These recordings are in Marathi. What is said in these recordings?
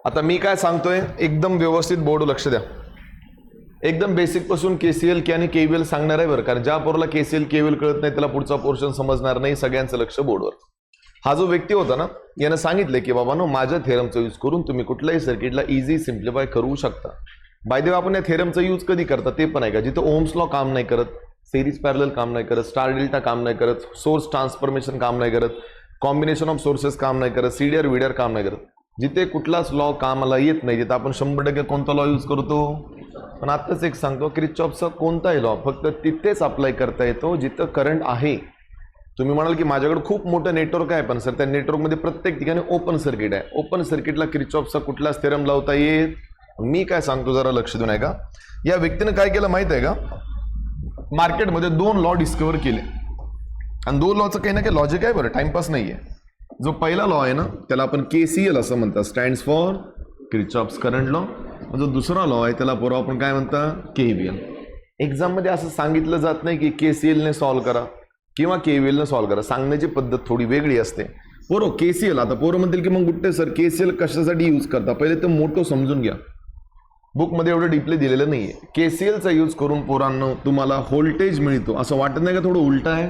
आता मी काय सांगतोय एकदम व्यवस्थित बोर्ड लक्ष द्या. एकदम बेसिक पासून केसीएल आणि केव्हीएल सांगणार आहे बरं, कारण ज्या पोरला केसीएल केव्हीएल कळत नाही त्याला पुढचा पोर्शन समजणार नाही. सगळ्यांचं लक्ष बोर्डवर. हा जो व्यक्ती होता ना यानं सांगितलं की बाबा नो माझ्या थेरमचा यूज करून तुम्ही कुठल्याही सर्किटला इझी सिम्प्लिफाय करू शकता. बाय द वे आपण या थेरमचा यूज कधी करता ते पण आहे का, जिथे ओम्स लॉ काम नाही करत, सिरीज पॅरलल काम नाही करत, स्टार डेल्टा काम नाही करत, सोर्स ट्रान्सफॉर्मेशन काम नाही करत, कॉम्बिनेशन ऑफ सोर्सेस काम नाही करत, सीडीआर वीडीआर काम नाही करत, जिथे कुठलाच लॉ कामाला येत नाही तिथे आपण 100% कोणता लॉ यूज करतो. पण आत्ताच एक सांगतो, किर्चॉफचा कोणताही लॉ फक्त तिथेच अप्लाय करता येतो जिथं करंट आहे. तुम्ही म्हणाल की माझ्याकडे खूप मोठं नेटवर्क आहे, पण सर त्या नेटवर्कमध्ये प्रत्येक ठिकाणी ओपन सर्किट आहे. ओपन सर्किटला किर्चॉफचा कुठलाच थेरम लावता येत. मी काय सांगतो जरा लक्ष देऊन आहे का. या व्यक्तीने काय केलं माहित आहे का, मार्केटमध्ये 2 लॉ डिस्कवर केले आणि 2 लॉचं काही ना काही लॉजिक आहे बरं, टाइमपास नाहीये. जो पहिला लॉ आहे ना त्याला आपण केसीएल असं म्हणतात, stands for Kirchhoff's current law. जो दुसरा लॉ आहे त्याला पोरं आपण काय म्हणतात, केव्हीएल. एक्झाम मध्ये असं सांगितलं जात नाही की केसीएल ने सॉल्व्ह करा किंवा केव्हीएल ने सॉल्व्ह करा. सांगण्याची पद्धत थोडी वेगळी असते. पोरं केसीएल, आता पोरं म्हणतील की मग गुट्टे सर केसीएल कशासाठी यूज करता, पहिले तर मोठं समजून घ्या. बुकमध्ये एवढं डीपली दिलेलं नाहीये. केसीएलचा यूज करून पोरांनो तुम्हाला व्होल्टेज मिळतो. असं वाटत नाही का थोडं उलट आहे,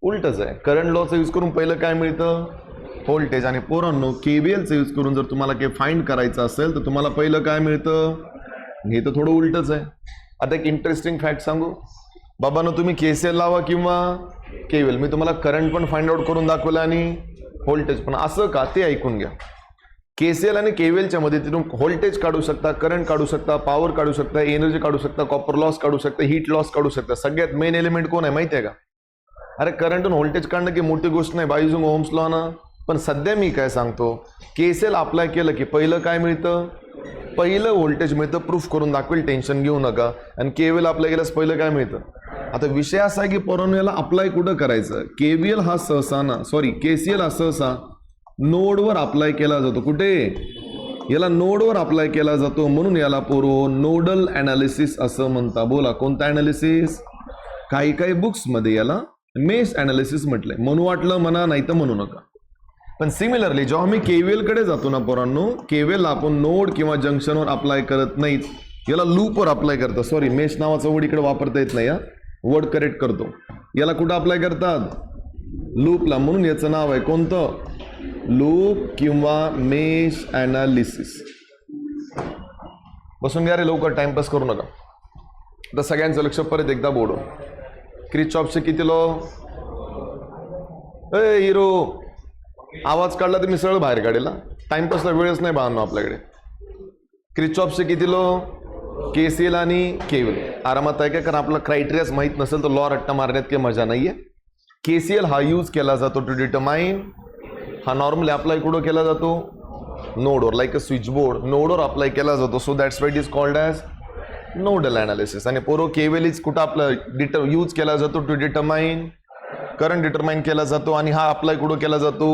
उलटच आहे. करंट लॉचा यूज करून पहिलं काय मिळतं, व्होल्टेज. आणि पोरांनो केव्हीएलचा यूज करून जर तुम्हाला काही फाइंड करायचं असेल तर तुम्हाला पहिलं काय मिळतं, हे तर थोडं उलटच आहे. आता एक इंटरेस्टिंग फॅक्ट सांगू बाबांनो, तुम्ही केसीएल लावा किंवा केव्हीएल, मी तुम्हाला करंट पण फाइंड आउट करून दाखवलं आणि व्होल्टेज पण. असं का ते ऐकून घ्या. केसीएल आणि केव्हीएलच्या मदतीतून व्होल्टेज काढू शकता, करंट काढू शकता, पॉवर काढू शकता, एनर्जी काढू शकता, कॉपर लॉस काढू शकता, हीट लॉस काढू शकता. सगळ्यात मेन एलिमेंट कोण आहे माहिती आहे का. अरे करंट आणि व्होल्टेज काढणं की मोठी गोष्ट नाही बाय युजिंग ओम्स लॉ ना. पण सध्या मी काय सांगतो, केसीएल अप्लाय केलं की पहिलं काय मिळतं, पहिलं व्होल्टेज मिळतं. प्रूफ करून दाखवेल, टेन्शन घेऊ नका. आणि केव्हीएल अप्लाय केल्यास पहिलं काय मिळतं. आता विषय असा आहे की पोरांनो याला अप्लाय कुठं करायचं. केव्हीएल हा सहसा ना केसीएल हा सहसा नोडवर अप्लाय केला जातो. कुठे, याला नोडवर अप्लाय केला जातो, म्हणून याला पोरो नोडल अनालिसिस असं म्हणता. बोला कोणता अनालिसिस. काही काही बुक्स मध्ये याला मेश अनालिसिस म्हटलंय. म्हणू वाटलं म्हणा, नाही तर म्हणू नका. पण सिमिलरली जेव्हा मी केव्हीएल कडे जातो ना पोरांनो, केव्हीएल आपण नोड किंवा जंक्शनवर अप्लाय करत नाहीत, याला लूपवर अप्लाय करतात. सॉरी, मेश नावाचा वर्ड इकडे वापरता येत नाही, वर्ड करेक्ट करतो. याला कुठं अप्लाय करतात, लूपला. म्हणून याचं नाव आहे कोणतं, लूप किंवा मेश अनालिसिस. बसून घ्या रे लवकर, टाइमपास करू नका. आता सगळ्यांचं लक्ष परत एकदा बोर्डवर. किर्चॉफचे किती लॉ, ए हिरो आवाज काढला तर मी सरळ बाहेर काढेल. टाइमपासला वेळच नाही बाळांनो आपल्याकडे. किर्चॉफचे किती लॉ, केसीएल आणि केव्हीएल. आरामात आहे का, कारण आपला क्रायटेरियाच माहित नसेल तर लॉ रट्टा मारण्यात काही मजा नाहीये. केसीएल हा यूज केला जातो टू डिटरमाइन, हा नॉर्मली अप्लाय कुठं केला जातो, नोडवर. लाईक अ स्विच बोर्ड, नोडवर अप्लाय केला जातो. So that's why it is called as nodal analysis. आणि पोरो केव्हीएल इज कुठं आपला यूज केला जातो टू डिटरमाइन, करंट डिटरमाइन केला जातो. आणि हा अप्लाय कुठं केला जातो,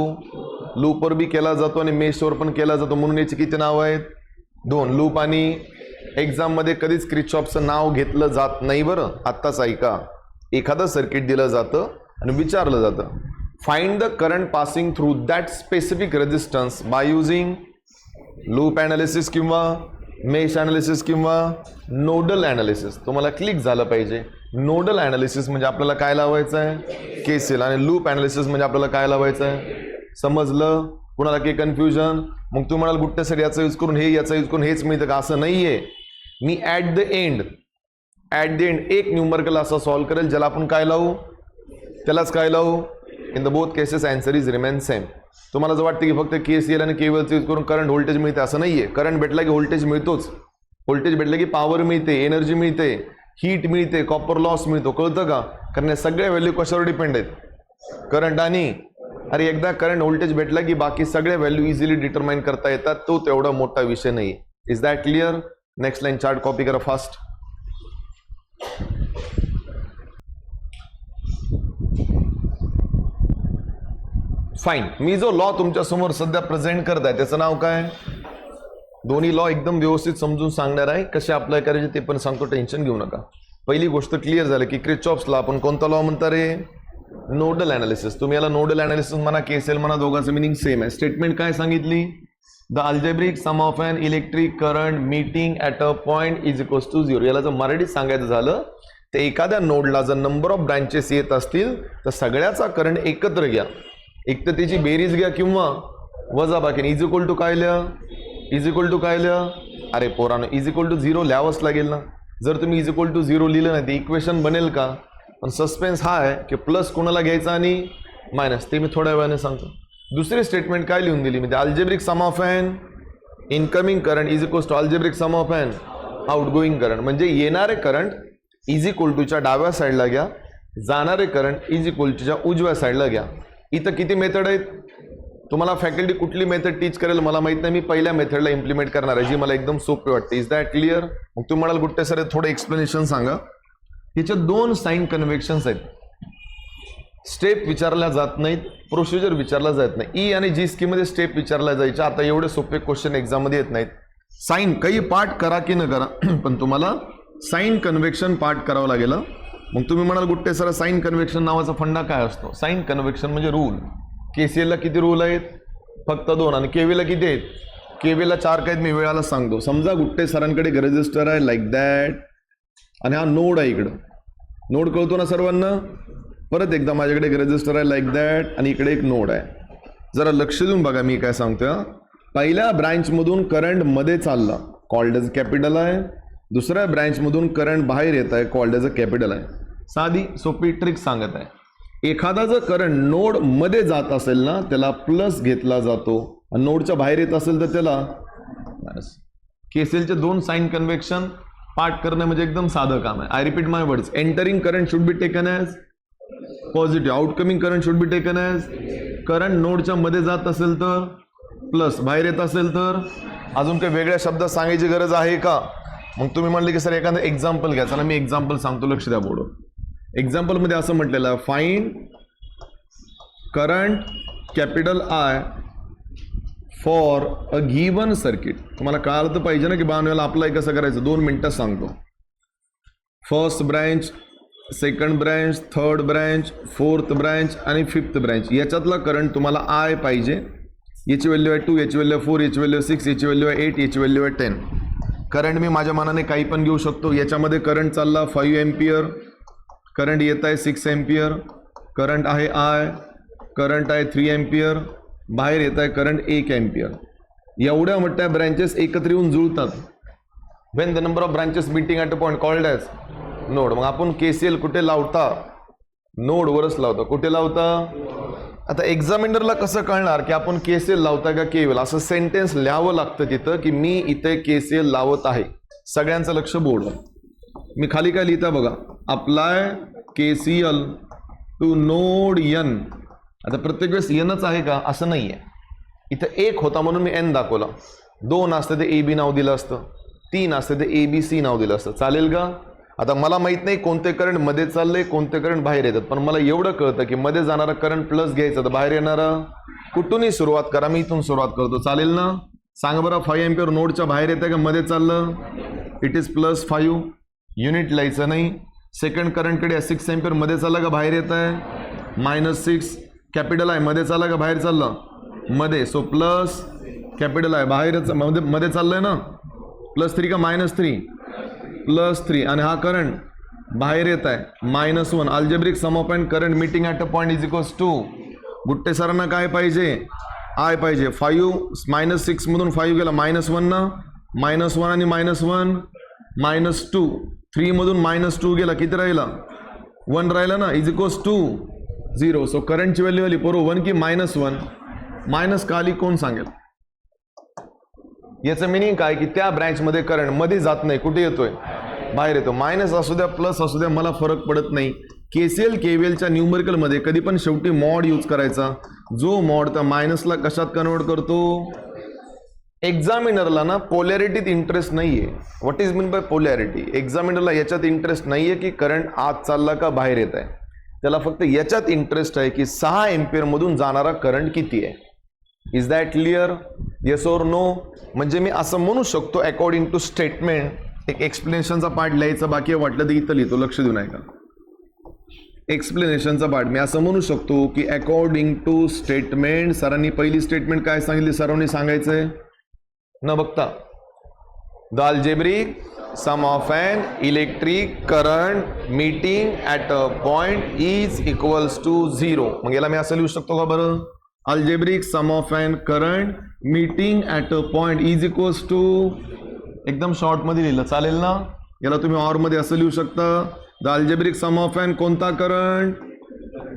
लूपवर बी केला जातो आणि मेशवर पण केला जातो. म्हणून याची किती नाव आहेत, 2. लूप आणि एक्झाम मध्ये कधीच किर्चॉफचं नाव घेतलं जात नाही बरं. आत्ताच ऐका, एखादं सर्किट दिलं जातं आणि विचारलं जातं, find the current passing through that specific resistance by using loop analysis किंवा मेश अनालिसिस किंवा नोडल अनालिसिस. तुम्हाला क्लिक झालं पाहिजे. नोडल अनालिसिस म्हणजे आपल्याला काय लावायचं आहे, केसीएल. आणि लूप अनालिसिस म्हणजे आपल्याला काय लावायचं आहे. समजलं कुणाला काही कन्फ्युजन. मग तू म्हणाल गुट्टे सर याचा यूज करून हे, याचा यूज करून हेच मिळतं का, असं नाहीये. मी ॲट द एंड एक न्यूमरिकल असा सॉल्व्ह करेल ज्याला आपण काय लावू, त्यालाच काय लावू. In the both cases answer is remain same. तुम्हाला जर वाटतं की फक्त केसीएल आणि केव्हीएलचा यूज करून करंट व्होल्टेज मिळते, असं नाहीये. करंट भेटला की व्होल्टेज मिळतोच. व्होल्टेज भेटलं की पॉवर मिळते, एनर्जी मिळते, हीट मिळते, कॉपर लॉस मिळतो. कळतं का, कारण या सगळ्या व्हॅल्यू कशावर डिपेंड आहेत, करंट आणि. अरे एकदा करंट व्होल्टेज भेटला की बाकी सगळ्या व्हॅल्यू इझिली डिटरमाइन करता येतात. तो तेवढा मोठा विषय नाही. Is that clear. Next line chart copy करा फास्ट. फाईन. मी जो लॉ तुमच्या समोर सध्या प्रेझेंट करत आहे त्याचं नाव काय, दोन्ही लॉ एकदम व्यवस्थित समजून सांगणार आहे. कसे अप्लाय करायचे ते पण सांगतो, टेन्शन घेऊ नका. पहिली गोष्ट क्लिअर झाली की किर्चॉफ्सला आपण कोणता लॉ म्हणता रे, नोडल अनालिसिस. तुम्ही याला नोडल अनालिसिस म्हणा, केसीएल म्हणा, दोघांचं मिनिंग सेम आहे. स्टेटमेंट काय सांगितली, the algebraic sum of an electric current meeting at a point is equals to 0. याला जर मराठीत सांगायचं झालं तर एखाद्या नोडला जर नंबर ऑफ ब्रांचेस येत असतील तर सगळ्याचा करंट एकत्र घ्या, एक तर त्याची बेरीज घ्या किंवा वजाबाकी. इज इक्वल टू काय लिहा, इज इक्वल टू काय लिहा, अरे पोरानो इज इक्वल टू 0 लिहावंच लागेल ना. जर तुम्ही इज इक्वल टू 0 लिहिलं नाही ते इक्वेशन बनेल का. पण सस्पेन्स हा आहे की प्लस कोणाला घ्यायचा आणि मायनस, ते मी थोड्या वेळाने सांगतो. दुसरी स्टेटमेंट काय लिहून दिली मी, algebraic sum of an incoming current is equals to algebraic sum of an outgoing current. म्हणजे येणारे करंट इज इक्वल टूच्या डाव्या साईडला घ्या, जाणारे करंट इज इक्वल टूच्या उजव्या साईडला घ्या. इथं किती मेथड आहेत, तुम्हाला फॅकल्टी कुठली मेथड टीच करेल मला माहित नाही, मी पहिल्या मेथडला इम्प्लिमेंट करणार आहे जी मला एकदम सोपी वाटते. Is that clear. मग तुम्ही म्हणाल गुट्टे सर थोडं एक्सप्लेनेशन सांगा. याच्यात 2 साइन कन्व्हेक्शन्स आहेत. स्टेप विचारल्या जात नाहीत, प्रोसिजर विचारला जात नाही. ई आणि जी स्कीममध्ये स्टेप विचारल्या जायच्या. आता एवढे सोपे क्वेश्चन एक्झाममध्ये येत नाहीत. साइन काही पाठ करा की न करा पण तुम्हाला साइन कन्व्हेक्शन पाठ करावं लागेल. मग तुम्ही म्हणाल गुट्टे सर साइन कन्व्हेक्शन नावाचा फंडा काय असतो. साइन कन्व्हेक्शन म्हणजे रूल. केसीएलला किती रूल आहेत, फक्त 2. आणि केवीला किती आहेत, केवीला 4 आहेत. मी वेळाला सांगतो. समजा गुट्टे सरांकडे एक रजिस्टर आहे लाईक दॅट आणि हा नोड आहे इकडं. नोड कळतो ना सर्वांना. परत एकदा माझ्याकडे एक रजिस्टर आहे लाईक दॅट आणि इकडे एक नोड आहे. जरा लक्ष देऊन बघा मी काय सांगतोय. पहिल्या ब्रँचमधून करंट मध्ये चालला कॉल्ड एज कॅपिटल आहे, दुसऱ्या ब्रँचमधून करंट बाहेर येत आहे कॉल्ड एज अ कॅपिटल आहे. साधी सोपी ट्रिक सांगत आहे. एखादा जर करंट नोड मध्ये जात असेल ना त्याला प्लस घेतला जातो आणि नोडच्या बाहेर येत असेल तर त्याला मायनस. केसीएलचे 2 साइन कन्व्हेक्शन पाठ करणे म्हणजे एकदम साधं काम आहे. I repeat my words. Entering current should be taken as positive, outcoming current should be taken as. Current नोडच्या मध्ये जात असेल तर प्लस, बाहेर येत असेल तर. अजून काही वेगळ्या शब्दात सांगायची गरज आहे का. मग तुम्ही म्हणले की सर एखादं एक्झाम्पल घ्यायचं ना, मी एक्झाम्पल सांगतो, लक्ष द्या बोर्डवर. एक्झाम्पलमध्ये असं म्हटलेलं आहे find current capital I for a given circuit. तुम्हाला कळालं तर पाहिजे ना की बाणवेला अप्लाय कसं करायचं. 2 मिनिटात सांगतो. First branch, second branch, third branch, fourth branch आणि फिफ्थ ब्रँच याच्यातला करंट तुम्हाला आय पाहिजे. याची व्हॅल्यू आहे 2, याची व्हॅल्यू आहे 4, याची व्हॅल्यू आहे 6, याची व्हॅल्यू आहे 8, याची व्हॅल्यू आहे 10. करंट मी माझ्या मनाने काही पण घेऊ शकतो. याच्यामध्ये करंट चालला 5 एम्पियर, करंट येत आहे 6 एम्पियर, करंट आहे आय, करंट आहे 3 एम्पियर, बाहेर येत आहे करंट 1 एम्पियर. एवढ्या मोठ्या ब्रँचेस एकत्र येऊन जुळतात. When the number of branches meeting at a point called as node. मग आपण केसीएल कुठे लावता, नोडवरच लावता. कुठे लावता. आता एक्झामिनरला कसं कळणार की आपण केसीएल लावता का केवीएल. असं सेंटेन्स लिहावं लागतं तिथं की मी इथे केसीएल लावत आहे. सगळ्यांचं लक्ष बोर्डवर. मी खाली काय लिहिता बघा, apply KCL to node N. आता प्रत्येक वेळेस एनच आहे का असं नाही आहे. इथं 1 होता म्हणून मी एन दाखवला. 2 असते ते ए बी नाव दिलं असतं, 3 असते ते ए बी सी नाव दिलं असतं. चालेल का. आता मला माहित नाही कोणते करंट मध्ये चालले कोणते करंट बाहेर येतात, पण मला एवढं कळतं की मध्ये जाणारा करंट प्लस घ्यायचा तर बाहेर येणारा कुठूनही सुरुवात करा. मी इथून सुरुवात करतो. चालेल ना. सांगा बरं 5 एम्पियर नोडच्या बाहेर येतं का मध्ये चाललं. It is +5. युनिट लिहायचं नाही. सेकंड करंटकडे 6 एम्पियर मध्ये चालला का बाहेर येत आहे -6. कॅपिटल आहे मध्ये चालला का बाहेर चाललं मध्ये. सो प्लस कॅपिटल आहे बाहेर मध्ये चाललंय ना. +3 का -3, +3. आणि हा करंट बाहेर येत आहे -1. Algebraic sum of an current meeting at a point is equals to. Gutte सरांना काय पाहिजे, आय पाहिजे. 5 -6 मधून 5 गेला -1 ना. -1 आणि -1 -2. 3 मधून -2 गेला किती राहिला 1 राहिला ना. Is equals to 0. सो करंटची व्हॅल्यू आली बरोबर 1 की -1. मायनस का आली कोण सांगेल. याचं मिनिंग काय की त्या ब्रँचमध्ये करंट मध्ये जात नाही, कुठे येतोय बाहेर येतो. मायनस असू द्या प्लस असू द्या मला फरक पडत नाही. केसीएल केवीएलच्या न्यूमरिकलमध्ये कधी पण शेवटी मॉड यूज करायचा. जो मॉड त्या मायनसला कशात कन्वर्ट करतो. एक्झामिनरला ना पोलॅरिटीत इंटरेस्ट नाहीये. What is mean by polarity. एक्झामिनरला याच्यात इंटरेस्ट नाहीये की करंट आत चालला का बाहेर येत आहे. त्याला फक्त याच्यात इंटरेस्ट आहे की 6 एम्पियर मधून जाणारा करंट किती आहे. Is that clear. Yes or no. म्हणजे मी असं म्हणू शकतो अकॉर्डिंग टू स्टेटमेंट. एक एक्सप्लेनेशनचा पार्ट लिहायचा बाकी आहे, वाटलं तर इथं लिहितो, लक्ष देऊ नये का. एक्सप्लेनेशनचा पार्ट मी असं म्हणू शकतो की अकॉर्डिंग टू स्टेटमेंट. सरांनी पहिली स्टेटमेंट काय सांगितली, सरांनी सांगायचंय न बघता. The algebraic sum of an electric current meeting at a point is equals to 0. मग याला मी असं लिहू शकतो का बरं? Algebraic sum of an current meeting at a point is equals to, एकदम शॉर्ट मध्ये लिहिलं चालेल ना? याला तुम्ही ऑर मध्ये असं लिहू शकता. The algebraic sum of an कोणता current?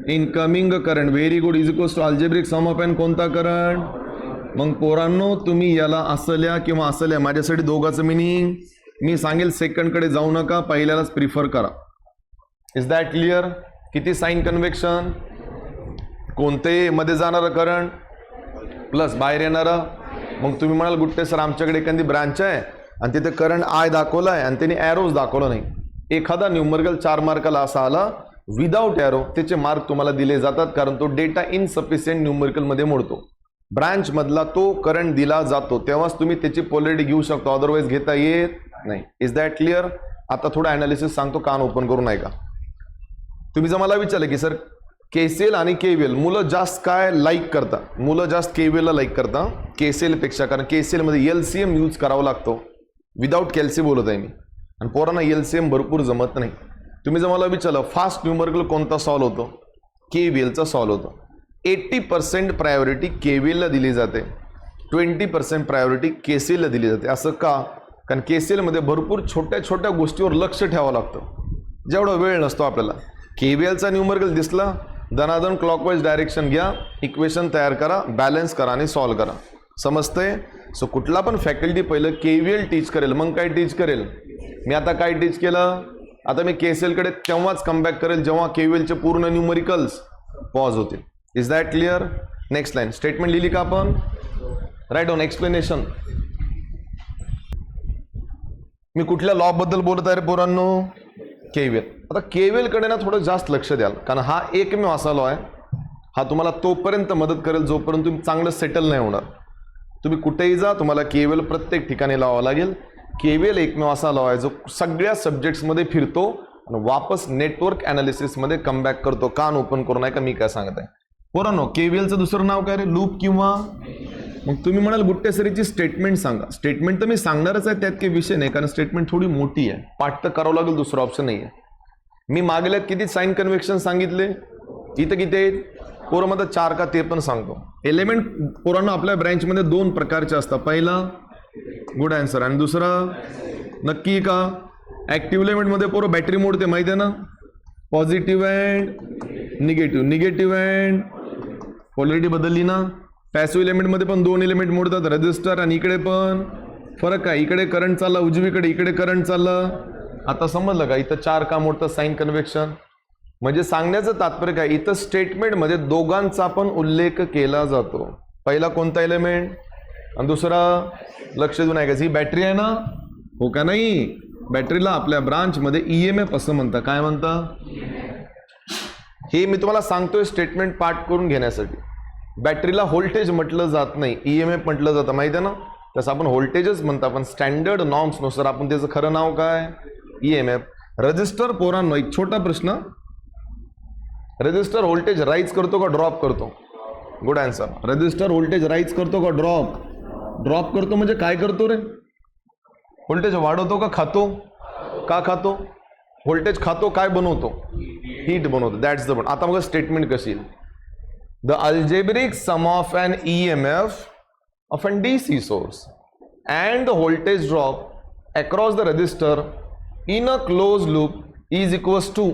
Incoming current. Very good. Is equals to algebraic sum of an कोणता करंट? मग पोरांनो तुम्ही याला असं लिहा किंवा असं लिहा. माझ्यासाठी दोघांचं मिनिंग मी सांगेल. सेकंड कडे जाऊ नका, पहिल्यालाच प्रिफर करा. Is that clear? किती साइन कन्व्हेक्शन? कोणते मध्ये जाणारं करंट प्लस बाहेर येणारं. मग तुम्ही म्हणाल गुट्टे सर आमच्याकडे एखादी ब्रांच आहे आणि तिथे करंट आय दाखवला आहे आणि त्यांनी ॲरोज दाखवलं नाही. एखादा न्यूमरिकल 4 मार्काला असा आला विदाउट ॲरो, त्याचे मार्क तुम्हाला दिले जातात, कारण तो डेटा इनसफिशियंट न्यूमरिकलमध्ये मोडतो. ब्रांच मधला तो करंट दिला जातो तेव्हाच तुम्ही त्याची पोलॅरिटी घेऊ शकतो, अदरवाईज घेता येत नाही. Is that clear? आता थोडं ॲनालिसिस सांगतो, कान ओपन करून ऐका. तुम्ही जर मला विचारलं की सर केसीएल आणि केव्हीएल मुलं जास्त काय लाईक करता? मुलं जास्त केव्हीएलला लाईक करता केसीएल पेक्षा, कारण केसीएल मध्ये एलसीएम यूज करावा लागतो. विदाउट कॅल्सी बोलत आहे मी, आणि पोरांना एलसीएम भरपूर जमत नाही. तुम्ही जर मला विचारलं फास्ट न्यूमरिकल कोणता सॉल्व्ह होतो? केव्हीएलचा सॉल्व्ह होतो. 80% प्रायोरिटी केव्हीएलला दिली जाते, 20% प्रायोरिटी केसीएलला दिली जाते. असं का? कारण केसीएलमध्ये भरपूर छोट्या छोट्या गोष्टीवर लक्ष ठेवावं लागतं, जेवढा वेळ नसतो आपल्याला. केव्हीएलचा न्यूमरिकल दिसला, दनादन क्लॉकवाईज डायरेक्शन घ्या, इक्वेशन तयार करा, बॅलन्स करा आणि सॉल्व्ह करा. समजतंय? सो कुठला पण फॅकल्टी पहिलं केव्हीएल टीच करेल, मग काय टीच करेल. मी आता काय टीच केलं? आता मी केसीएलकडे तेव्हाच कमबॅक करेल जेव्हा केव्हीएलचे पूर्ण न्यूमरिकल्स पॉज होतील. Is that clear? Next line statement लिहिली का आपण? Right on explanation. मी कुठल्या लॉ बद्दल बोलत आहे रे पोरांनो? केव्हीएल. आता केव्हीएल कडे ना थोडं जास्त लक्ष द्याल, कारण हा एकमेव असा लॉ आहे, हा तुम्हाला तोपर्यंत मदत करेल जोपर्यंत तुम्ही चांगलं सेटल नाही होणार. तुम्ही कुठेही जा, तुम्हाला केव्हीएल प्रत्येक ठिकाणी लावावं लागेल. केव्हीएल एकमेव असा लॉ आहे जो सगळ्या सब्जेक्ट्समध्ये फिरतो आणि वापस नेटवर्क ॲनालिसिसमध्ये कमबॅक करतो. कान ओपन करून आहे का मी काय सांगत आहे पोरांनो? केव्हीएलचं दुसरं नाव काय रे? लूप किंवा. मग तुम्ही म्हणाल गुट्टे सरीची स्टेटमेंट सांगा. स्टेटमेंट तर मी सांगणारच आहे, त्यात काही विषय नाही, कारण स्टेटमेंट थोडी मोठी आहे, पाठ तर करावं लागेल, दुसरं ऑप्शन नाही आहे. मी मागल्यात किती साइन कन्व्हेक्शन सांगितले? इथं किती पोरं मध्ये 4 का ते पण सांगतो. एलिमेंट पोरांना आपल्या ब्रँचमध्ये 2 प्रकारचे असतात. पहिला गुड आन्सर, आणि दुसरा नक्की का? ऍक्टिव्ह एलिमेंटमध्ये पोरं बॅटरी मोडते माहिती आहे ना? Positive and negative, negative and polarity बदलली ना? पॅसिव्ह एलिमेंटमध्ये पण 2 एलिमेंट मोडतात, रेजिस्टर, आणि इकडे पण फरक आहे. इकडे करंट चालला उजवीकडे, इकडे करंट चाललं. आता समजलं का? इथं 4 का मोडतं साइन कन्व्हेक्शन. म्हणजे सांगण्याचं तात्पर्य काय? इथं स्टेटमेंटमध्ये दोघांचा पण उल्लेख केला जातो. पहिला कोणता एलिमेंट आणि दुसरा लक्ष देऊन ऐकायचं. ही बॅटरी आहे ना? हो का नाही? बॅटरीला आपल्या ब्रांचमध्ये ईएमएफ असं म्हणता. काय म्हणता? हे मी तुम्हाला सांगतोय स्टेटमेंट पाठ करून घेण्यासाठी. बॅटरीला व्होल्टेज म्हटलं जात नाही, ईएमएफ म्हटलं जातं, माहिती आहे ना? तसं आपण व्होल्टेजच म्हणतो, पण स्टँडर्ड नॉर्म्सनुसार आपण त्याचं खरं नाव काय? ईएमएफ. रजिस्टर पोरांनो, एक छोटा प्रश्न, रजिस्टर व्होल्टेज राईज करतो का ड्रॉप करतो? Good answer. Register voltage rise करतो का ड्रॉप? ड्रॉप करतो. म्हणजे काय करतो रे? व्होल्टेज वाढवतो का खातो? का खातो? व्होल्टेज खातो, काय बनवतो? हीट बनवतो. That's the point. आता मग स्टेटमेंट कशी येईल? The algebraic sum of an EMF of an DC source and the voltage drop across the resistor in a closed loop is equals to.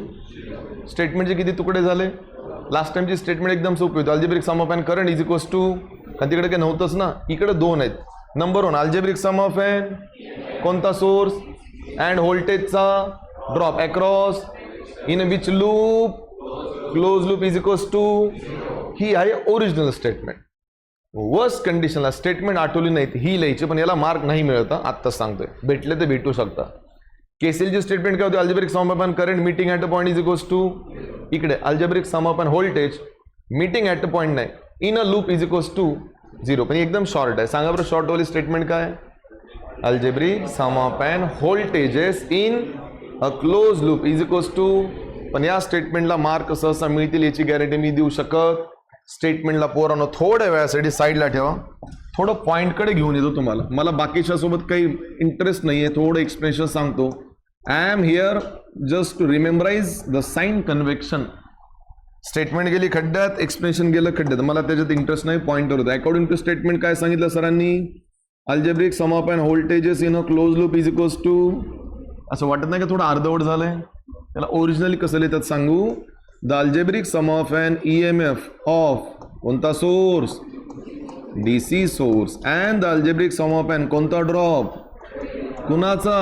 स्टेटमेंटचे किती तुकडे झाले? लास्ट टाइमची स्टेटमेंट एकदम सोपी होती. Algebraic sum of an current is equals to, कारण तिकडे काही नव्हतंच ना, इकडे 2 आहेत. नंबर 1 अल्जेब्रिक सम ऑफ एन कोणता सोर्स अँड व्होल्टेजचा drop across in which loop? Close loop is equals to. ही आहे ओरिजिनल स्टेटमेंट. वर्स्ट कंडिशनला स्टेटमेंट आठवली नाही ही लिहायची, पण याला मार्क नाही मिळत. आत्ताच सांगतोय, भेटले तर भेटू शकता. केसीएलची स्टेटमेंट काय होती? Algebraic sum of an current meeting at a point is equals to. इकडे algebraic sum of an voltage meeting at a point नाही, in a loop is equals to 0. पण एकदम शॉर्ट आहे. सांगा बरं शॉर्टवाली स्टेटमेंट काय? Algebraic sum of an voltages in a close loop is equals to. पण या स्टेटमेंटला मार्क सहसा मिळतील याची गॅरंटी मी देऊ शकत. स्टेटमेंटला पोरांनो थोड्या वेळासाठी साईडला ठेवा. थोडं पॉईंटकडे घेऊन येतो तुम्हाला. मला बाकीच्या सोबत काही इंटरेस्ट नाही आहे, थोडं एक्सप्लेनेशन सांगतो. I am here just to rememberize the sign convection. Statement गेली खड्ड्यात, एक्सप्लेनेशन गेलं खड्ड्यात, मला त्याच्यात इंटरेस्ट नाही, पॉईंटवर होतं. अकॉर्डिंग टू स्टेटमेंट काय सांगितलं सरांनी? Algebraic sum of an voltages in a close loop is equals to. असं वाटत नाही का थोडं अर्धवट झालंय? त्याला ओरिजिनली कसं लिहितात सांगू? The algebraic sum of an EMF of कोणता सोर्स? DC source and the algebraic sum of an कोणता ड्रॉप? कुणाचा?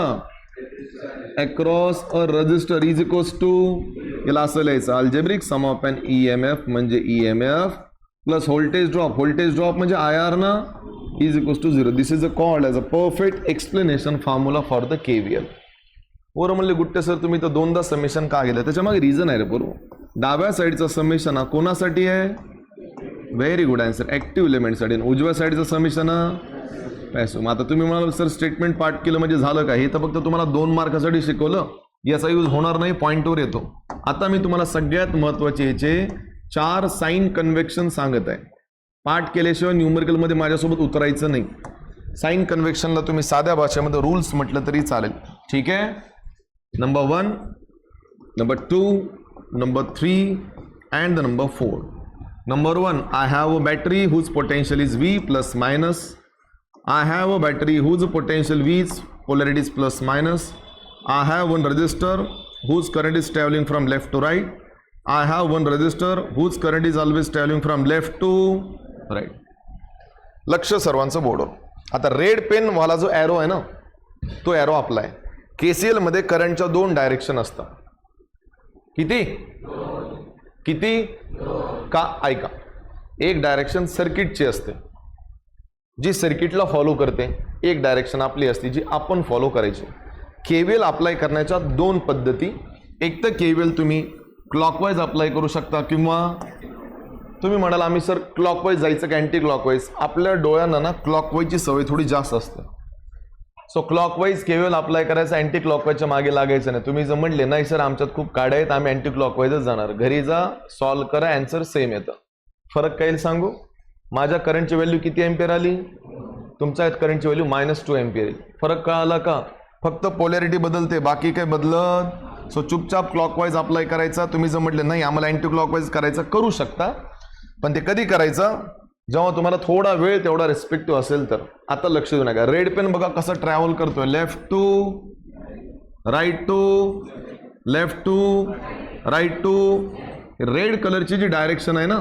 Across a resistor is equals to. याला असं लिहायचं algebraic sum of an EMF म्हणजे EMF प्लस व्होल्टेज ड्रॉप म्हणजे IR ना, is equals to 0. This is called as a perfect explanation formula for the KVL. बरोबर म्हणले गुट्टे सर तुम्ही तर दोनदा समेशन का गेलं? त्याच्यामागे रिझन आहे रे बरोबर. डाव्या साईडचा समेशन हा कोणासाठी आहे? व्हेरी गुड आन्सर, ऍक्टिव्ह एलिमेंटसाठी. उजव्या साईडचं समेशन पॅसिव्ह. आता तुम्ही म्हणाल सर स्टेटमेंट पाठ केलं म्हणजे झालं का? हे तर फक्त तुम्हाला 2 मार्कासाठी शिकवलं, याचा यूज होणार नाही, पॉईंटवर येतो. आता मी तुम्हाला सगळ्यात महत्त्वाचे याचे 4 साइन कन्व्हेक्शन सांगत आहे. पाठ केल्याशिवाय न्यूमेरिकलमध्ये माझ्यासोबत उतरायचं नाही. साइन कन्व्हेक्शनला तुम्ही साध्या भाषेमध्ये रूल्स म्हटलं तरी चालेल. ठीक आहे. Number 1, number 2, number 3 and the number 4. Number 1, I have a battery whose potential is V plus minus. I have a battery whose potential V is polarity is plus minus. I have one resistor whose current is traveling from left to right. I have one resistor whose current is always traveling from left to right. लक्ष सर्वांचं बोर्डवर. आता रेड पेन वाला जो एरो आहे ना, तो एरो आपला आहे. KCL मध्ये करंटच्या 2 डायरेक्शन असतात. किती? का? ऐका, एक डायरेक्शन सर्किटची असते जी सर्किटला फॉलो करते, एक डायरेक्शन आपली असते जी आपण फॉलो करायची. KVL अप्लाय करण्याच्या 2 पद्धती. एक तर KVL तुम्ही क्लॉकवाईज अप्लाय करू शकता, किंवा तुम्ही म्हणाल आम्ही सर क्लॉकवाईज जायचं का अँटी क्लॉकवाईज? आपल्या डोळ्यांना ना क्लॉकवाईजची सवय थोडी जास्त असते. सो क्लॉकवाईज KVL अप्लाय करायचं, अँटी क्लॉकवाईजच्या मागे लागायचं नाही. तुम्ही जर म्हणले नाही सर आमच्यात खूप काड्या आहेत, आम्ही अँटी क्लॉकवाईजच जाणार, घरी जा, सॉल्व करा, अँसर सेम येतं. फरक काय सांगू? माझ्या करंटची व्हॅल्यू किती एम्पियर आली? तुमच्या करंटची व्हॅल्यू -2 एम्पियर येईल. फरक कळाला का? फक्त पोलॅरिटी बदलते, बाकी काय बदलत. सो चुपचाप क्लॉकवाईज अप्लाय करायचा. तुम्ही जर म्हटले नाही आम्हाला अँटी क्लॉकवाईज करायचं, करू शकता, पण ते कधी करायचं? जेव्हा तुम्हाला थोडा वेळ तेवढा रिस्पेक्टिव्ह असेल तर. आता लक्ष देऊ नका. रेड पेन बघा कसं ट्रॅव्हल करतोय, left to right to left to right to. Red कलरची जी डायरेक्शन आहे ना,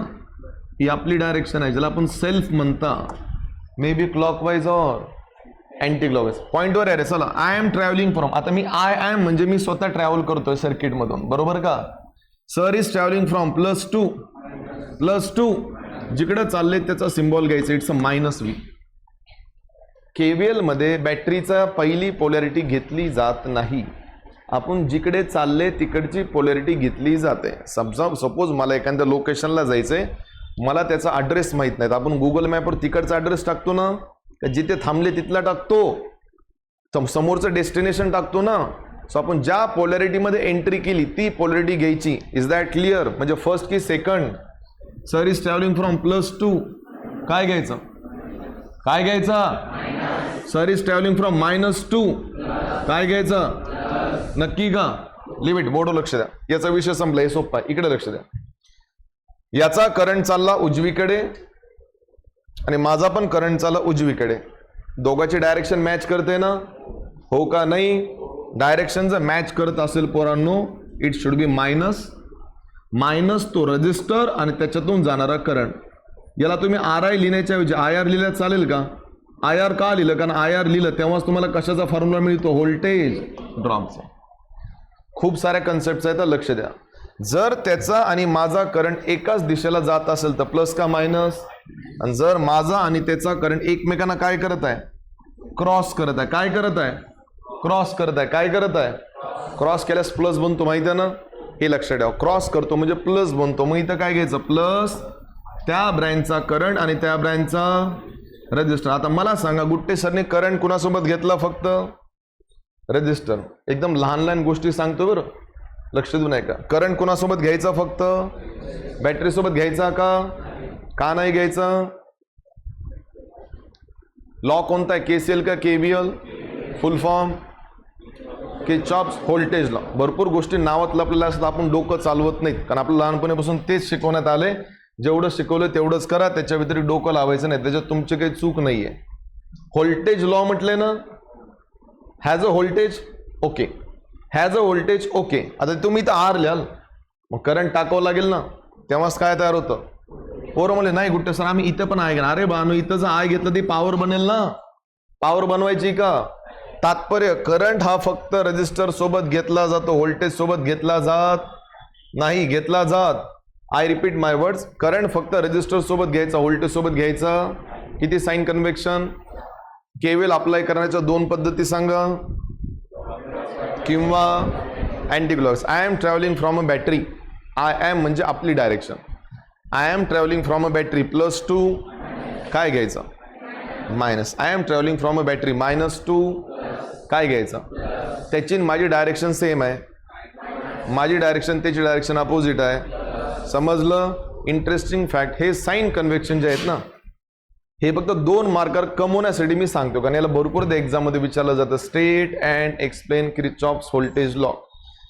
ही आपली डायरेक्शन आहे, ज्याला आपण सेल्फ म्हणता. मे बी क्लॉकवाईज और अँटी क्लॉकवाईज. पॉईंटवर आहे रे. चला, आय एम ट्रॅव्हलिंग फ्रॉम. आता मी आय एम म्हणजे मी स्वतः ट्रॅव्हल करतोय सर्किटमधून, बरोबर का? Sir is travelling from plus two. जिकडे चालले त्याचा सिम्बॉल घ्यायचा, इट्स अ -V. KVL मध्ये बॅटरीचा पहिली पोलॅरिटी घेतली जात नाही. आपण जिकडे चालले तिकडची पोलॅरिटी घेतली जाते. सपोज मला एखाद्या लोकेशनला जायचंय, मला त्याचा ॲड्रेस माहीत नाही, आपण गुगल मॅपवर तिकडचा ॲड्रेस टाकतो ना, जिथे थांबले तिथला टाकतो, समोरचं डेस्टिनेशन टाकतो ना. सो आपण ज्या पोलॅरिटीमध्ये एंट्री केली ती पोलॅरिटी घ्यायची. Is that clear? म्हणजे फर्स्ट की second? Sir is travelling from +2, काय घ्यायचं? काय घ्यायचं? सर इज ट्रॅव्हलिंग फ्रॉम -2, काय घ्यायचं? नक्की का? लिमिट. बोर्डवर लक्ष द्या. याचा विषय संपला, हे सोपा आहे. इकडे लक्ष द्या. याचा करंट चालला उजवीकडे आणि माझा पण करंट चालला उजवीकडे. दोघांची डायरेक्शन मॅच करते ना, हो का नाही? डायरेक्शन जर मॅच करत असेल पोरांनो, इट शुड बी मायनस तो रजिस्टर आणि त्याच्यातून जाणारा करंट. याला तुम्ही RI लिहिण्याच्या ऐवजी IR लिहिलं चालेल का? IR का लिहिलं? कारण IR लिहिलं तेव्हाच तुम्हाला कशाचा फॉर्म्युला मिळतो? व्होल्टेज ड्रॉपचा. खूप साऱ्या कन्सेप्ट्स आहेत, लक्ष द्या. जर त्याचा आणि माझा करंट एकाच दिशेला जात असेल तर प्लस का मायनस? आणि जर माझा आणि त्याचा करंट एकमेकांना काय करत आहे? क्रॉस करत आहे. काय करत आहे? क्रॉस करत आहे. काय करत आहे? क्रॉस केल्यास प्लस बनतो, माहिती आहे ना? हे लक्षात ठेवा. क्रॉस करतो म्हणजे प्लस बनतो. मग इथं काय घ्यायचं? प्लस त्या ब्रँचचा करंट आणि त्या ब्रँचचा रजिस्टर. आता मला सांगा, गुट्टे सरने करंट कुणासोबत घेतला? फक्त रजिस्टर. एकदम लहान लहान गोष्टी सांगतो बरं, लक्ष देऊ नये का? करंट कुणासोबत घ्यायचा? फक्त बॅटरी सोबत घ्यायचा का? का नाही घ्यायचा? लॉ कोणता आहे, केसीएल का केव्हीएल, फुल फॉर्म किर्चॉफ्स व्होल्टेज लॉ. भरपूर गोष्टी नावात लपलेल्या असतात, आपण डोकं चालवत नाहीत, कारण आपलं लहानपणापासून तेच शिकवण्यात आले. जेवढं शिकवलं तेवढंच करा, त्याच्या व्यतिरिक्त डोकं लावायचं नाही, त्याच्यात तुमची काही चूक नाहीये. व्होल्टेज लॉ म्हटले ना, has a voltage okay, has a voltage okay. आता तुम्ही तर आर लिहाल, मग करंट टाकावं लागेल ना, तेव्हाच काय तयार होतं. पोरं म्हणले नाही गुट्टे सर आम्ही इथं पण आय घेणार. अरे बानो, इथं जर आय घेतलं ती पॉवर बनेल ना, पॉवर बनवायची का. तात्पर्य करंट हा फक्त रेजिस्टर सोबत घेतला जातो, व्होल्टेज सोबत घेतला जात नाही, घेतला जात. I repeat my words, current फक्त रेजिस्टर सोबत घ्यायचा, व्होल्टेज सोबत घ्यायचा. किती साइन कन्व्हेक्शन. केव्हीएल अप्लाय करण्याच्या दोन पद्धती सांगा, किंवा anti clocks. I am travelling from a battery, I am म्हणजे आपली direction, I am travelling from a battery +2 काय घ्यायचं, minus. I am travelling from a battery -2 काय घ्यायचं. त्याची माझी डायरेक्शन सेम आहे, माझी डायरेक्शन त्याची डायरेक्शन अपोजिट आहे. समजलं. इंटरेस्टिंग फॅक्ट, हे साइन कन्व्हेक्शन जे आहेत ना, हे फक्त 2 मार्कर कमवण्यासाठी मी सांगतो, कारण याला भरपूर एक्झाम मध्ये विचारलं जातं. State and explain Kirchhoff's voltage law.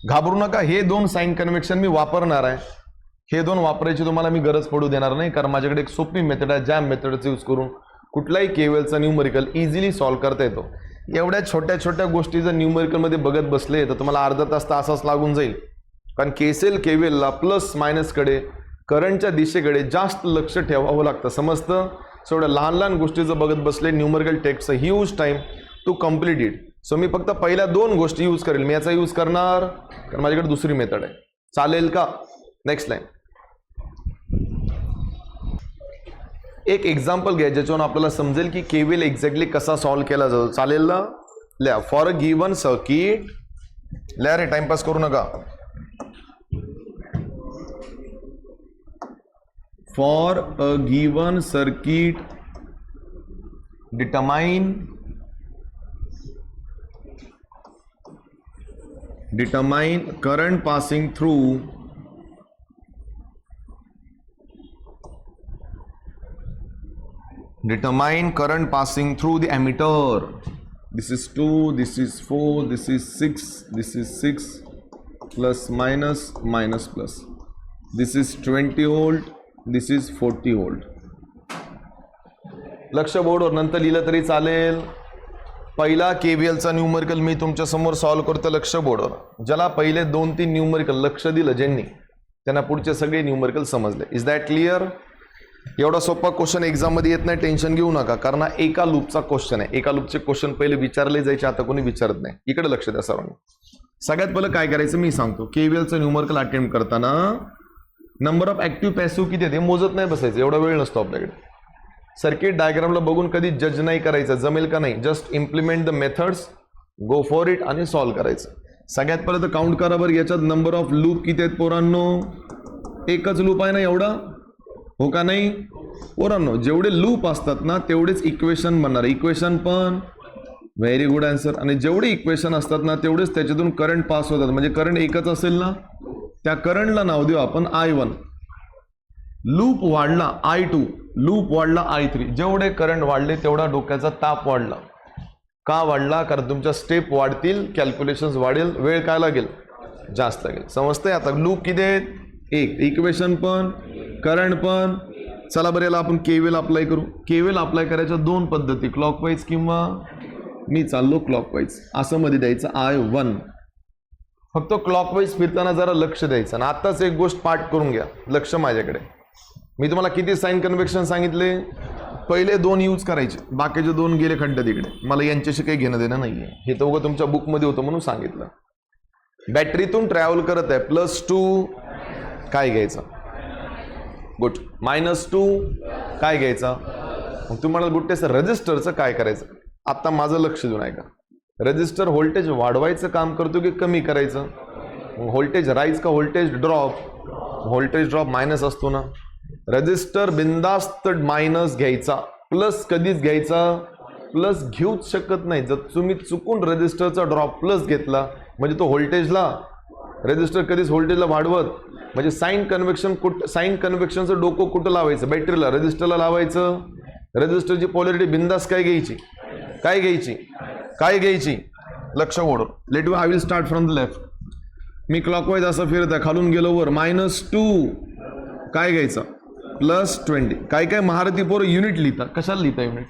घाबरू नका, हे 2 साइन कन्व्हेक्शन मी वापरणार आहे. हे 2 वापरायची तुम्हाला मी गरज पडू देणार नाही, कारण माझ्याकडे एक सोपी मेथड आहे, जॅम मेथडचा यूज करून कुठलाही केव्हीएलचा न्यूमरिकल इझिली सॉल्व्ह करता येतो. एवढ्या छोट्या छोट्या गोष्टी जर न्यूमरिकलमध्ये बघत बसले तर तुम्हाला अर्धा तास तर असाच लागून जाईल, कारण केसीएल केव्हीएलला प्लस मायनसकडे, करंटच्या दिशेकडे जास्त लक्ष ठेवावं लागतं. समजतं. सो एवढ्या लहान लहान गोष्टी जर बघत बसले, numerical takes a huge time to complete it. So मी फक्त पहिल्या 2 गोष्टी यूज करेल, मी याचा यूज करणार कारण माझ्याकडे दुसरी मेथड आहे. चालेल का. Next line. एक एक्झाम्पल घ्या ज्याच्यावरून आपल्याला समजेल की केव्हीएल एक्झॅक्टली कसा सॉल्व्ह केला जातो. चालेल ना. लिहा. फॉर अ गिवन सर्किट, लिहा रे, टाइमपास करू नका. For a given circuit determine current passing through the ammeter. This is 2, this is 4, this is 6, this is 6, plus minus minus plus. This is 20 volt, this is 40 volt. लक्ष बोर्डवर नंतर लिहिलं तरी चालेल. पहिला केव्हीएलचा न्यूमरिकल मी तुमच्या समोर सॉल्व्ह करतो. लक्ष बोर्डवर. ज्याला पहिले 2-3 न्यूमरिकल लक्ष दिलं ज्यांनी, त्यांना पुढचे सगळे न्यूमरिकल समजले. Is that clear. एवढा सोपा क्वेश्चन एक्झाम मध्ये येत नाही, टेन्शन घेऊ नका, कारण एका लूपचा क्वेश्चन आहे. एका लूपचे क्वेश्चन पहिले विचारले जायचे, आता कोणी विचारत नाही. इकडे लक्ष द्या सर्वांनी. सगळ्यात पहिलं काय करायचं मी सांगतो. केव्हीएलचं न्यूमरिकल अटेम्प्ट करताना नंबर ऑफ ऍक्टिव्ह पॅसिव्ह किती आहे ते मोजत नाही बसायचं, एवढा वेळ नसतो आपल्याकडे. सर्किट डायग्रामला बघून कधी जज नाही करायचं, जमेल का नाही. Just implement the methods, go for it आणि सॉल्व्ह करायचं. सगळ्यात पहिलं तर काउंट करा बरं, याच्यात नंबर ऑफ लूप किती आहेत पोरांनो. एकच लूप आहे ना एवढा, हो का नाही पोरांनो. जेवढे लूप असतात ना तेवढेच इक्वेशन बनणार. इक्वेशन पण व्हेरी गुड आन्सर. आणि जेवढे इक्वेशन असतात ना तेवढेच त्याच्यातून करंट पास होतात. म्हणजे करंट एकच असेल ना, त्या करंटला नाव देऊ आपण I1. लूप वाढला I2, लूप वाढला I3. जेवढे करंट वाढले तेवढा डोक्याचा ताप वाढला. का वाढला. कारण तुमच्या स्टेप वाढतील, कॅल्क्युलेशन्स वाढेल, वेळ काय लागेल, जास्त लागेल. समजतंय. आता लूप किती आहेत, 1. इक्वेशन पण, करंट पण. चला बरं, याला आपण केव्हीएल अप्लाय करू. केव्हीएल अप्लाय करायच्या 2 पद्धती, क्लॉकवाईज किंवा मी चाललो क्लॉकवाईज. असं मध्ये द्यायचं I1. फक्त क्लॉकवाईज फिरताना जरा लक्ष द्यायचं. आणि आताच एक गोष्ट पाठ करून घ्या, लक्ष माझ्याकडे. मी तुम्हाला किती साइन कन्व्हेक्शन सांगितले. पहिले 2 यूज करायचे, बाकीचे 2 गेले खड्ड्यात तिकडे. मला यांच्याशी काही घेणं देणं नाहीये, हे तर उगा तुमच्या बुकमध्ये होतं म्हणून सांगितलं. बॅटरीतून ट्रॅव्हल करत आहे, +2 काय घ्यायचं, गुड. -2 काय घ्यायचा. मग तुम्हाला गुड सर रजिस्टरचं काय करायचं. आता माझं लक्ष देऊन ऐका. रजिस्टर व्होल्टेज वाढवायचं काम करतो की कमी करायचं. व्होल्टेज राईज का voltage drop. Voltage drop minus असतो ना. रजिस्टर बिंदास्त मायनस घ्यायचा, प्लस कधीच घ्यायचा प्लस घेऊच शकत नाही. जर तुम्ही चुकून रजिस्टरचा ड्रॉप प्लस घेतला म्हणजे तो व्होल्टेजला, रजिस्टर कधीच व्होल्टेजला वाढवत. म्हणजे साइन कन्व्हेक्शन साइन कन्व्हेक्शनचं डोकं कुठं लावायचं, बॅटरीला, रजिस्टरला लावायचं रेजिस्टरची पोलॅरिटी बिंदास काय घ्यायची, काय घ्यायची, काय घ्यायची, लक्ष ओढ. Let you I will start from the left. Me clockwise असं फिरत आहे, खालून गेलो वर -2 काय घ्यायचं +20. काय काय महारथी पोरं युनिट लिहिता. कशाला लिहिता युनिट?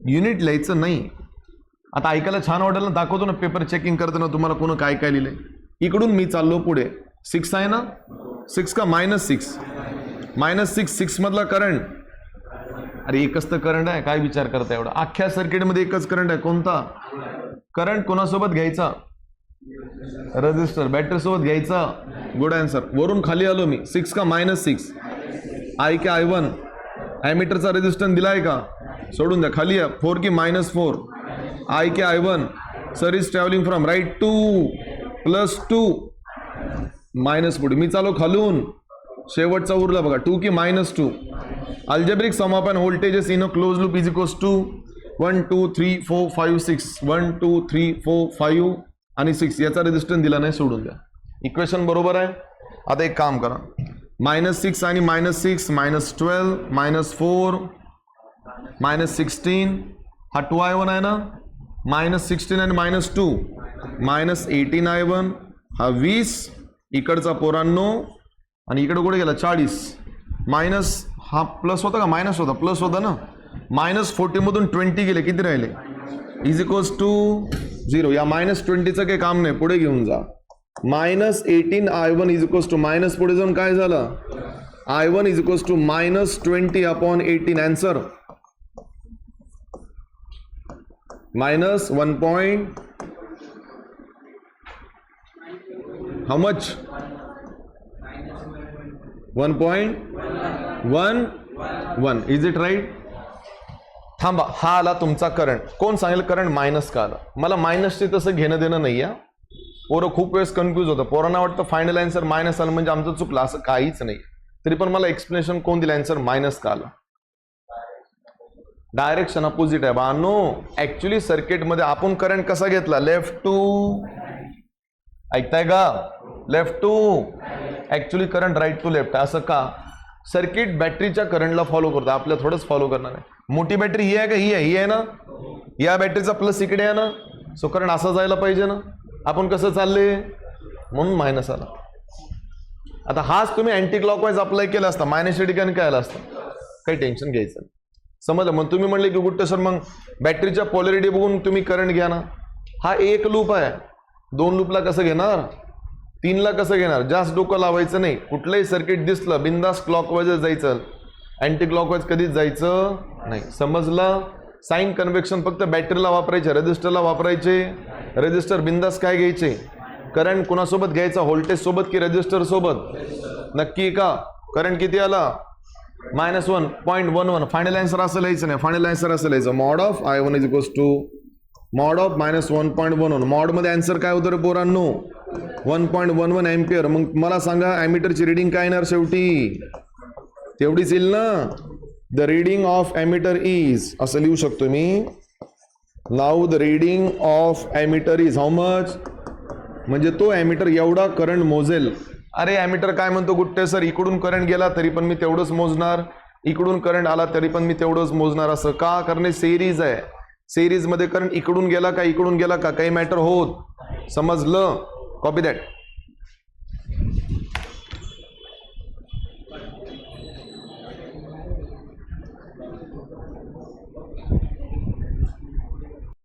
युनिट लिहायचं नाही. आता ऐकायला छान वाटेल ना, दाखवतो ना पेपर चेकिंग करताना तुम्हाला कोण काय काय लिहिलंय. इकडून मी चाललो पुढे, 6 आहे ना, 6 का -6, -6 मधला करंट. अरे एकच तर करंट आहे, काय विचार करता एवढा? अख्ख्या सर्किटमध्ये एकच करंट आहे. कोणता करंट? कोणासोबत घ्यायचा? रेजिस्टर बॅटरी सोबत घ्यायचा. Good answer. वरून खाली आलो मी, 6 का -6, I के I1. ॲमीटरचा रेजिस्टन्स दिलाय का? सोडून द्या. खाली आहे 4 की -4, I के I1. Sir is travelling from right to +2 minus पुढे. मी चालो खालून, शेवटचा उरला बघा 2 की -2. Algebraic sum of an voltages in a close loop is equals to 1 2 3 4 5 6 1 2 3 4 5 आणि 6. याचा रेजिस्टन्स दिला नाही, सोडून द्या. इक्वेशन बरोबर आहे. आता एक काम करा, -6 आणि -6 -12 -4 -16 हा 2i1 आहे ना, -16 आणि -2 -18 i1 हा 20 इकडचा 94 आणि इकडे कुठे गेला 40 मायनस हा प्लस होता का मायनस होता, प्लस होता ना, -40 मधून 20 गेले, किती राहिले इज इक्वल्स टू 0. या -20चं काही काम नाही, पुढे घेऊन जा. -18 i1 is equals to minus पुढे जाऊन काय झालं, i1 is equals to -20/18. Answer -1. how much 1.11. Is it right? थांबा, हा आला तुमचा करंट. कोण सांगेल करंट मायनस का आला? मला मायनसचे तसं घेणं देणं नाही आहे. पोरं खूप वेळेस कन्फ्यूज होतं. पोरांना वाटतं फायनल आन्सर मायनस आलं म्हणजे आमचं चुकलं, असं काहीच नाही. तरी पण मला एक्सप्लेनेशन कोण दिलं आन्सर मायनस का आला? डायरेक्शन अपोजिट आहे बानो. ऍक्च्युली सर्किटमध्ये आपण करंट कसा घेतला, लेफ्ट टू, ऐकताय का, left to. Actually current right to left आहे. असं का? सर्किट बॅटरीच्या करंटला फॉलो करतो, आपल्या थोडंच फॉलो करणार आहे. मोठी बॅटरी ही आहे का, ही आहे, ही आहे ना, या बॅटरीचा प्लस इकडे आहे ना, सो करंट असं जायला पाहिजे ना. आपण कसं चालले, म्हणून मायनस आला. आता हाच तुम्ही अँटी क्लॉकवाईज अप्लाय केला असता, मायनसच्या ठिकाणी काय आला असता, काही टेन्शन घ्यायचं नाही. समजलं? मग तुम्ही म्हणले की गुट्टे सर मग बॅटरीच्या पॉलॅरिटी बघून तुम्ही करंट घ्या ना. हा एक लूप आहे, 2 लूपला कसं घेणार, 3ला कसं घेणार? जास्त डोकं लावायचं नाही. कुठलंही सर्किट दिसलं बिंदास क्लॉकवाईज जायचं, अँटी क्लॉकवाईज कधीच जायचं नाही. समजलं? साइन कन्व्हेक्शन फक्त बॅटरीला वापरायचे, रेजिस्टरला वापरायचे. रेजिस्टर बिंदास काय घ्यायचे, करंट कुणासोबत घ्यायचा, व्होल्टेज सोबत की रेजिस्टर सोबत? नक्की का? करंट किती आला, -1.11. फायनल आन्सर असं लिहायचं नाही, फायनल आन्सर असं लिहायचं, mod of I1 is equals to mod of -1.11. Mod मध्ये आन्सर काय होतं रे पोरांनो, 1.11 एम्पियर. मग मला सांगा ॲमीटरची रिडिंग काय येणार शेवटी, तेवढीच येईल ना. The reading of ammeter is, असं लिहू शकतो मी, now the reading of ammeter is how much, म्हणजे तो ॲमीटर एवढा करंट मोजेल. अरे ॲमीटर काय म्हणतो गुट्टे सर, इकडून करंट गेला तरी पण मी तेवढंच मोजणार, इकडून करंट आला तरी पण मी तेवढंच मोजणार. असं का? करणे सिरीज आहे. सिरीज मध्ये करंट इकडून गेला का इकडून गेला का काही मॅटर होत. समजलं? Copy that.